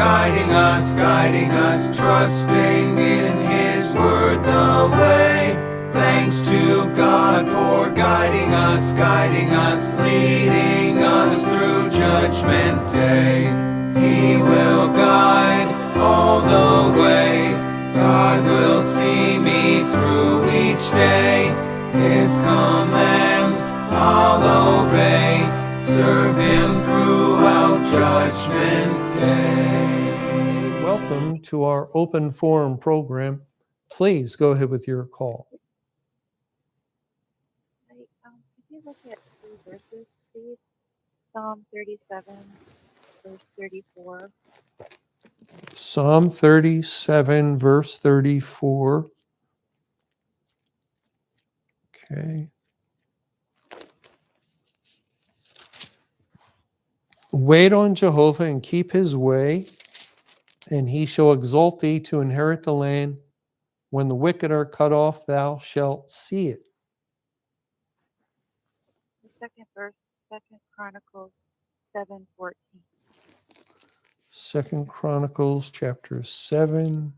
guiding us, trusting in His word the way. Thanks to God for guiding us, leading us through Judgment Day. He will guide all the way. God will see me through each day. His commands I'll obey, serve Him throughout Judgment Day. Welcome to our open forum program. Please go ahead with your call. Could you look at 2 verses, please? Psalm 37, verse 34. Psalm 37, verse 34. Okay. Wait on Jehovah and keep his way, and he shall exalt thee to inherit the land. When the wicked are cut off, thou shalt see it. The second verse, 2 Chronicles 7:14. 2 Chronicles chapter 7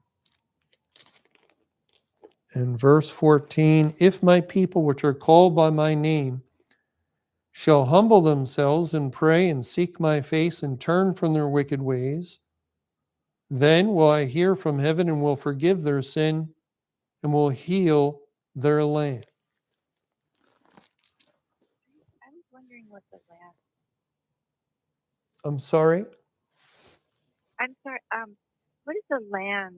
and verse 14. If my people which are called by my name shall humble themselves and pray and seek my face and turn from their wicked ways, then will I hear from heaven and will forgive their sin and will heal their land. I was wondering what the land. I'm sorry? What is the land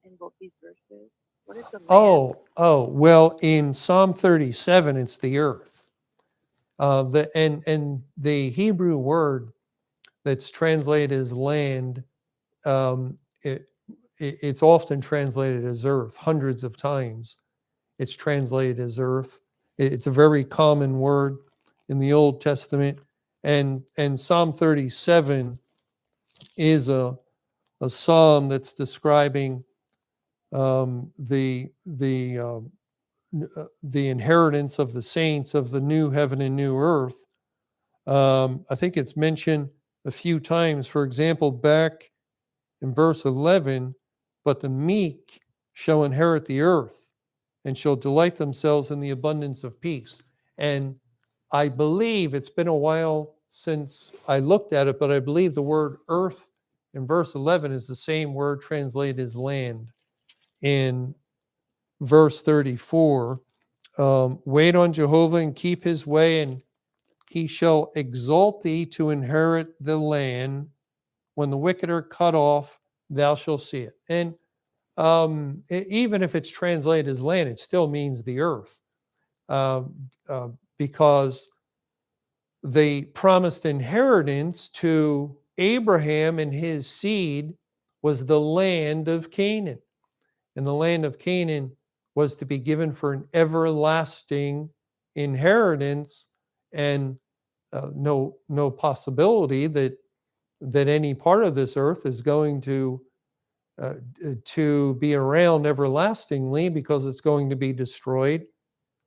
in both these verses? What is the land? Well, in Psalm 37, it's the earth. The Hebrew word that's translated as land, it's often translated as earth. Hundreds of times it's translated as earth. It's a very common word in the Old Testament, and Psalm 37 is a psalm that's describing the inheritance of the saints of the new heaven and new earth. I think it's mentioned a few times. For example, back in verse 11, but the meek shall inherit the earth and shall delight themselves in the abundance of peace. And I believe it's been a while since I looked at it, but I believe the word earth in verse 11 is the same word translated as land in verse 34. Wait on Jehovah and keep his way, and he shall exalt thee to inherit the land. When the wicked are cut off, thou shalt see it. And even if it's translated as land, it still means the earth, because the promised inheritance to Abraham and his seed was the land of Canaan. And the land of Canaan was to be given for an everlasting inheritance, and no possibility that any part of this earth is going to be around everlastingly, because it's going to be destroyed.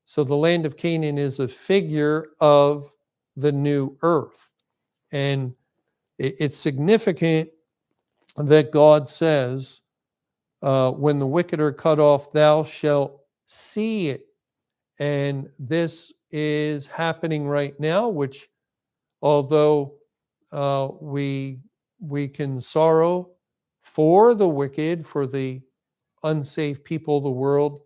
So the land of Canaan is a figure of the new earth. And it's significant that God says, when the wicked are cut off, thou shalt see it. And this is happening right now, which, although we can sorrow for the wicked, for the unsaved people of the world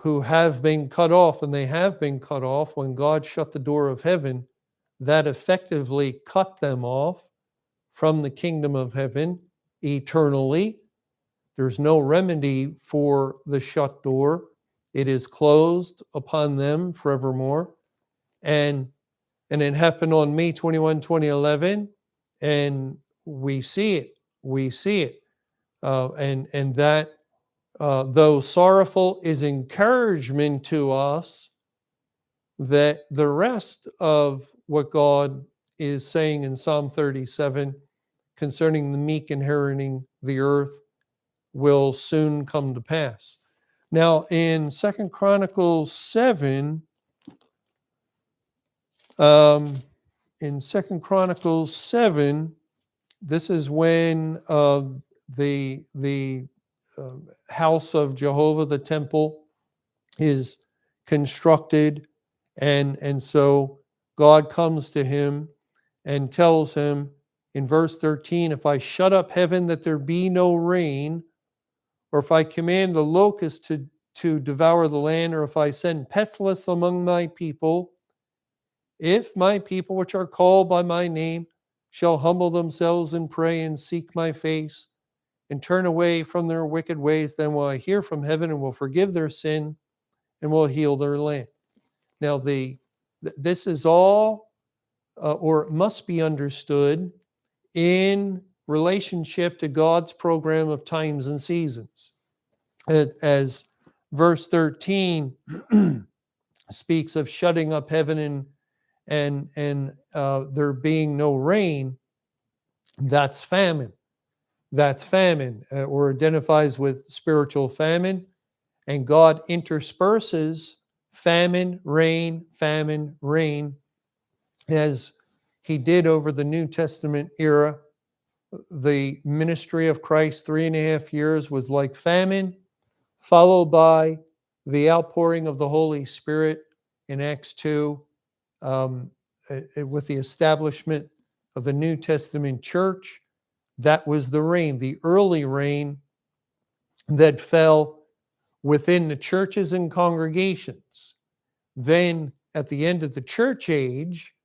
who have been cut off, and they have been cut off when God shut the door of heaven, that effectively cut them off from the kingdom of heaven eternally. There's no remedy for the shut door. It is closed upon them forevermore. And it happened on May 21, 2011, and we see it. We see it. And that, though sorrowful, is encouragement to us that the rest of what God is saying in Psalm 37 concerning the meek inheriting the earth will soon come to pass. Now, in 2 Chronicles 7, this is when the house of Jehovah, the temple, is constructed, and so God comes to him and tells him in verse 13, if I shut up heaven that there be no rain, or if I command the locust to devour the land, or if I send pestilence among my people, if my people which are called by my name shall humble themselves and pray and seek my face and turn away from their wicked ways, then will I hear from heaven and will forgive their sin and will heal their land. Now, this is all, or must be understood in relationship to God's program of times and seasons. As verse 13 speaks of shutting up heaven and there being no rain, that's famine. That's famine, or identifies with spiritual famine. And God intersperses famine, rain, as he did over the New Testament era. The ministry of Christ, 3.5 years, was like famine, followed by the outpouring of the Holy Spirit in Acts 2, with the establishment of the New Testament church. That was the rain, the early rain that fell within the churches and congregations. Then at the end of the church age,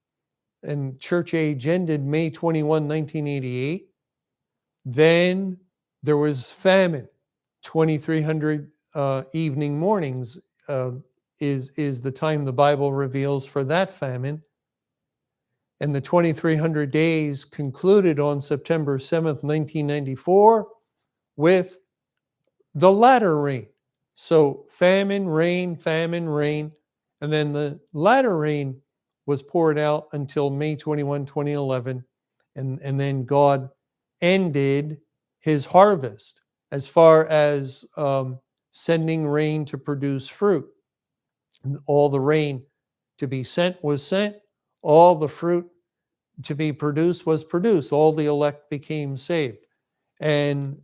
and church age ended May 21, 1988, then there was famine. 2,300 evening mornings is the time the Bible reveals for that famine. And the 2,300 days concluded on September 7th, 1994, with the latter rain. So famine, rain, and then the latter rain was poured out until May 21, 2011. And then God ended his harvest as far as sending rain to produce fruit. And all the rain to be sent was sent. All the fruit to be produced was produced. All the elect became saved. And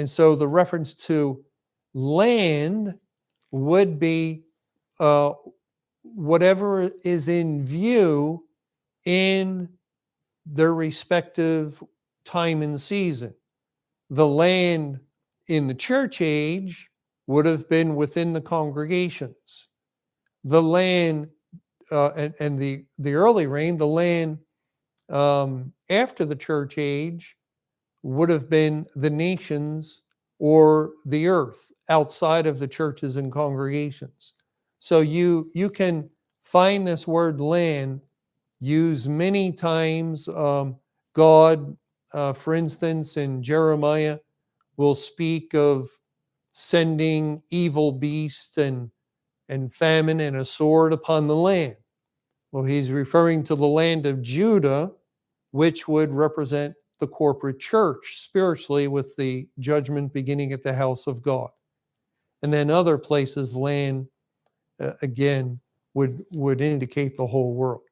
so the reference to land would be whatever is in view in their respective time and season. The land in the church age would have been within the congregations. The land and the early rain, the land after the church age, would have been the nations or the earth outside of the churches and congregations. So you can find this word land used many times. God, for instance, in Jeremiah, will speak of sending evil beasts and famine and a sword upon the land. Well, he's referring to the land of Judah, which would represent the corporate church spiritually, with the judgment beginning at the house of God. And then other places, land, again, would indicate the whole world.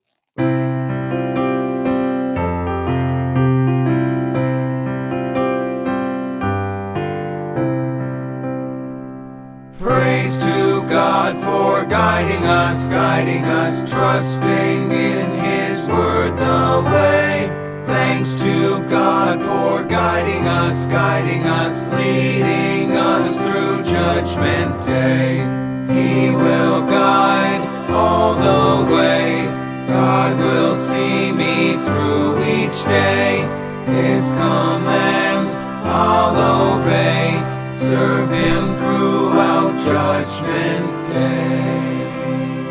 Praise to God for guiding us, trusting in his word the way. Thanks to God for guiding us, leading us through Judgment Day. He will guide all the way. God will see me through each day. His commands I'll obey. Serve him throughout Judgment Day.